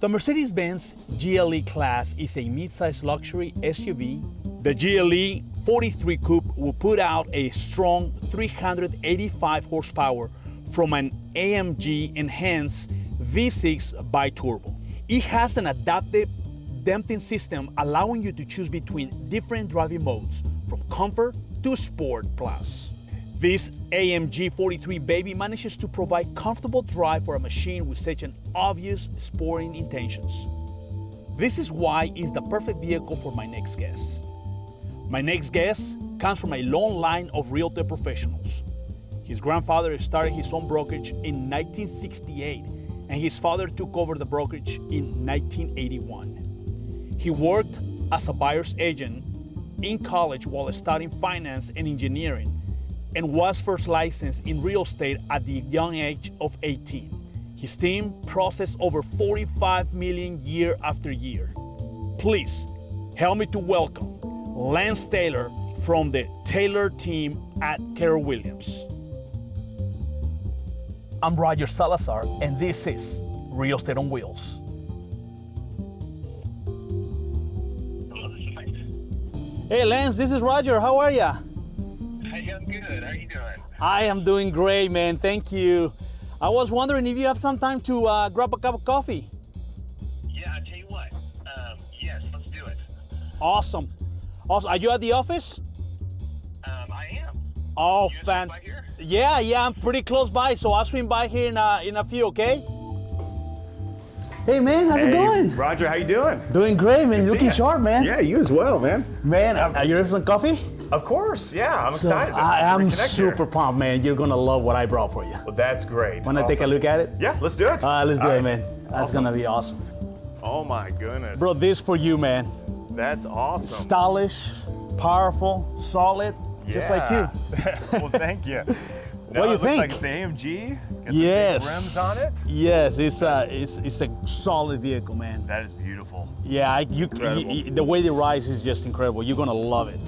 The Mercedes-Benz GLE class is a mid-size luxury SUV. The GLE 43 Coupe will put out a strong 385 horsepower from an AMG enhanced V6 bi-turbo. It has an adaptive damping system allowing you to choose between different driving modes, from comfort to Sport Plus. This AMG 43 baby manages to provide comfortable drive for a machine with such an obvious sporting intentions. This is why it's the perfect vehicle for my next guest. My next guest comes from a long line of Realtor professionals. His grandfather started his own brokerage in 1968, and his father took over the brokerage in 1981. He worked as a buyer's agent in college while studying finance and engineering, and was first licensed in real estate at the young age of 18. His team processed over 45 million year after year. Please help me to welcome Lance Taylor from the Taylor team at Keller Williams. I'm Roger Salazar, and this is Real Estate on Wheels. Hey Lance, this is Roger. How are ya? Hey, I'm good. How you doing? I am doing great, man. Thank you. I was wondering if you have some time to grab a cup of coffee. Yeah, I tell you what. Yes, let's do it. Awesome. Are you at the office? I am. Oh, You fan. by here? Yeah, I'm pretty close by, so I'll swing by here in a few, okay? Hey man, how's it going? Roger, how you doing? Doing great, man. Good to Looking see ya. sharp, man. Yeah, you as well, man. Man, are you ready for some coffee? Of course, yeah, I'm So, excited. I am to reconnect super here. pumped, man. You're gonna love what I brought for you. Well, that's great. Wanna take a Awesome. look at it? Yeah, let's do it. Let's do All it, right. man. That's Awesome. gonna be awesome. Oh my goodness. Bro, this for you, man. That's awesome. Stylish, powerful, solid, just like you. Well, thank you. What do you it looks think? like it's the AMG. Got the Yes. big rims on it. Yes, it's a solid vehicle, man. That is beautiful. Yeah, Incredible. the way it rides is just incredible. You're gonna love it.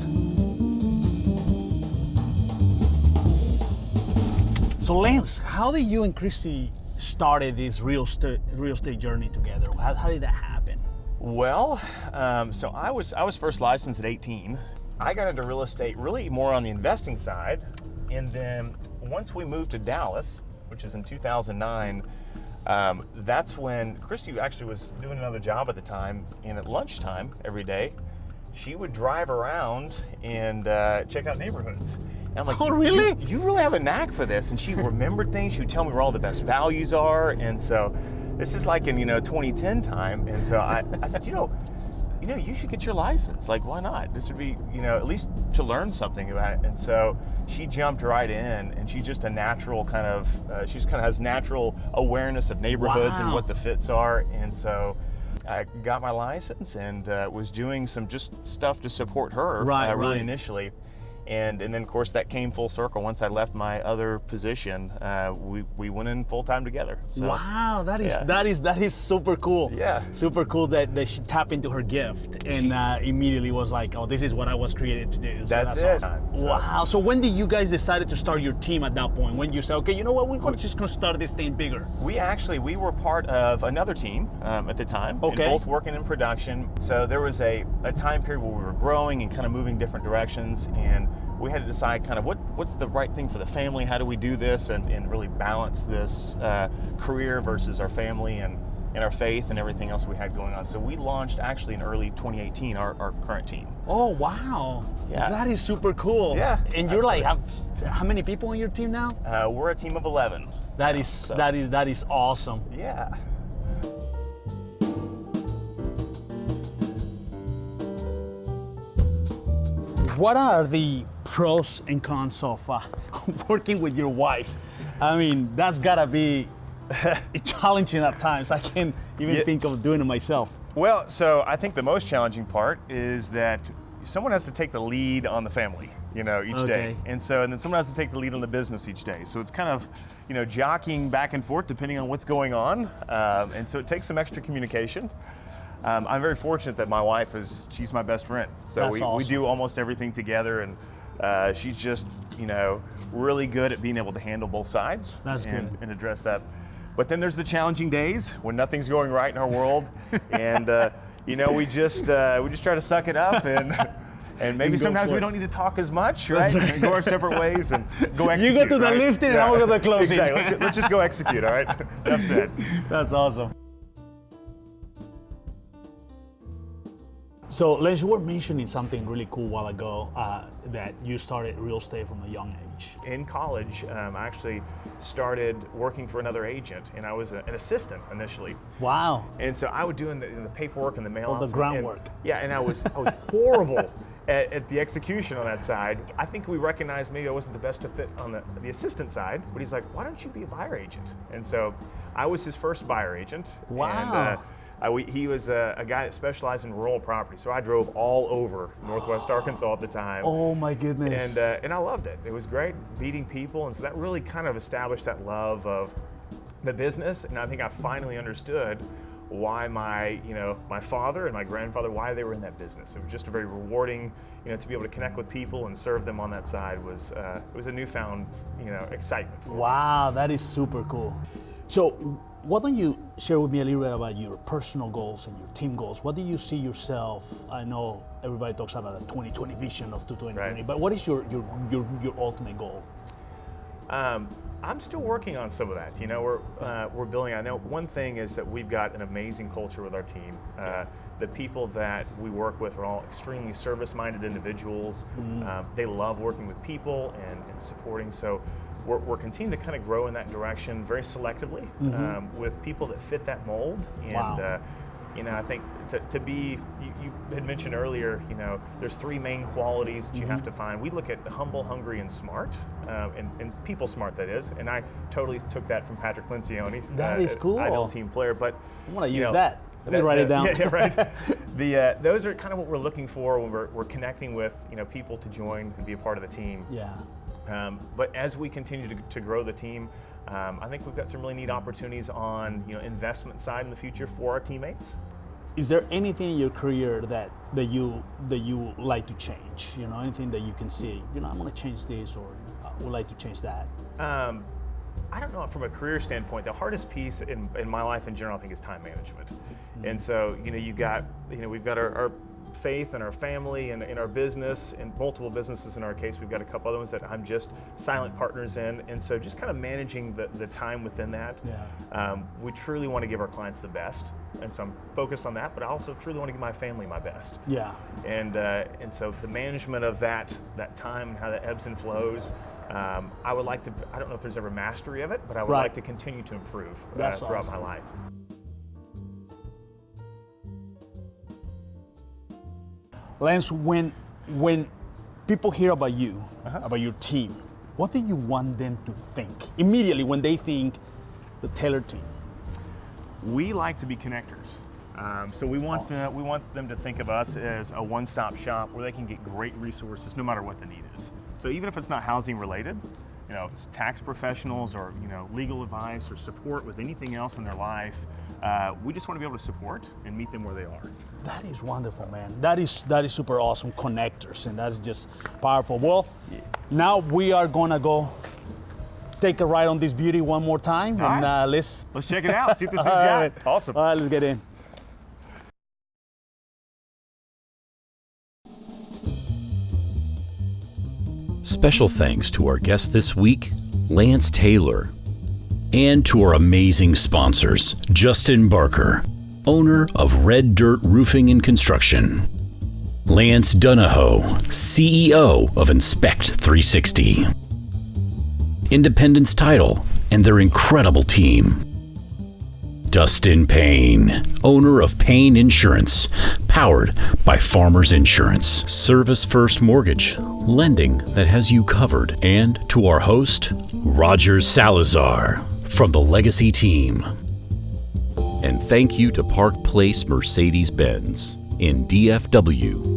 So Lance, how did you and Christy started this real estate journey together? How did that happen? Well, so I was first licensed at 18. I got into real estate really more on the investing side, and then once we moved to Dallas, which is in 2009, that's when Christy actually was doing another job at the time, and at lunchtime every day, she would drive around and check out neighborhoods. And I'm like, Oh, really? You really have a knack for this. And she remembered things. She would tell me where all the best values are. And so this is like in 2010 time. And so I said, you should get your license. Like, why not? This would be, at least to learn something about it. And so she jumped right in, and she's just a natural kind of, she just kind of has natural awareness of neighborhoods and Wow. what the fits are. And so I got my license and was doing some just stuff to support her really Right. initially. And then of course that came full circle. Once I left my other position, we went in full time together. So, Wow, that yeah. is super cool. Yeah. Super cool that she tapped into her gift and immediately was like, oh, this is what I was created to do. So That's it. awesome. So- Wow. So when did you guys decide to start your team at that point? When you said, okay, you know what, we're just gonna start this thing bigger. We were part of another team at the time, and Okay. both working in production. So there was a time period where we were growing and kind of moving different directions, and we had to decide kind of what's the right thing for the family, how do we do this and really balance this career versus our family and our faith and everything else we had going on. So we launched actually in early 2018 our current team. Oh, wow. Yeah. That is super cool. Yeah, And you're like, how many people on your team now? We're a team of 11. That is awesome. Yeah. What are the pros and cons of working with your wife? I mean, that's gotta be challenging at times. I can't even think of doing it myself. Well, so I think the most challenging part is that someone has to take the lead on the family, each Okay. day. And then someone has to take the lead on the business each day. So it's kind of, jockeying back and forth depending on what's going on. And so it takes some extra communication. I'm very fortunate that my wife she's my best friend. So That's we awesome. do almost everything together, and she's just, really good at being able to handle both sides That's and, good. and address that But then there's the challenging days when nothing's going right in our world, and we just try to suck it up and maybe sometimes we don't need to talk as much, right? Right. Go our separate ways and go execute. You go to the right? listing and I will go to the closing. Exactly. Let's just go execute, all right? That's it. That's awesome. So, Lance, you were mentioning something really cool a while ago, that you started real estate from a young age. In college, I actually started working for another agent, and I was an assistant initially. Wow. And so I would do the paperwork and the mail. All the groundwork. And I was horrible at the execution on that side. I think we recognized maybe I wasn't the best fit on the assistant side, but he's like, why don't you be a buyer agent? And so I was his first buyer agent. Wow. And, he was a guy that specialized in rural property, so I drove all over Northwest Arkansas at the time. Oh my goodness. And I loved it. It was great meeting people, and so that really kind of established that love of the business. And I think I finally understood why my father and my grandfather, why they were in that business. It was just a very rewarding, to be able to connect with people and serve them on that side was it was a newfound, excitement for me. Wow, that is super cool. So, why don't you share with me a little bit about your personal goals and your team goals? What do you see yourself? I know everybody talks about the 2020 vision of 2020, Right. but what is your ultimate goal? I'm still working on some of that. We're building. I know one thing is that we've got an amazing culture with our team. The people that we work with are all extremely service-minded individuals. They love working with people and supporting. So we're continuing to kind of grow in that direction very selectively with people that fit that mold. And Wow. I think to be, you had mentioned earlier, there's three main qualities that you have to find. We look at humble, hungry, and smart, and people smart, that is. And I totally took that from Patrick Lencioni. That is cool. Ideal team player, but I want to use that. Let me write it down. Yeah, right. Those are kind of what we're looking for when we're connecting with people to join and be a part of the team. Yeah. But as we continue to grow the team, I think we've got some really neat opportunities on investment side in the future for our teammates. Is there anything in your career that you like to change? Anything that you can see? I'm going to change this, or I would like to change that. I don't know, from a career standpoint, the hardest piece in my life in general, I think, is time management. And so, we've got our faith and our family and in our business, and multiple businesses in our case. We've got a couple other ones that I'm just silent partners in. And so just kind of managing the time within that. Yeah. We truly want to give our clients the best. And so I'm focused on that, but I also truly want to give my family my best. Yeah. And so the management of that time and how that ebbs and flows, I would like to, I don't know if there's ever mastery of it, but I would like to continue to improve throughout awesome. my life. Lance, when people hear about you, about your team, what do you want them to think immediately when they think the Taylor team? We like to be connectors. So we want them to think of us as a one-stop shop where they can get great resources no matter what the need is. So even if it's not housing related, it's tax professionals or legal advice or support with anything else in their life, we just want to be able to support and meet them where they are. That is wonderful, man. That is super awesome, connectors, and that's just powerful. Well, now we are gonna go take a ride on this beauty one more time, All and right. let's check it out. See what this thing's All got. right. Awesome. All right, let's get in. Special thanks to our guest this week, Lance Taylor, and to our amazing sponsors, Justin Barker, owner of Red Dirt Roofing and Construction, Lance Donahoe, CEO of Inspect 360, Independence Title, and their incredible team, Dustin Payne, owner of Payne Insurance, powered by Farmers Insurance, Service First Mortgage, lending that has you covered, and to our host, Roger Salazar, from the Legacy Team. And thank you to Park Place Mercedes-Benz in DFW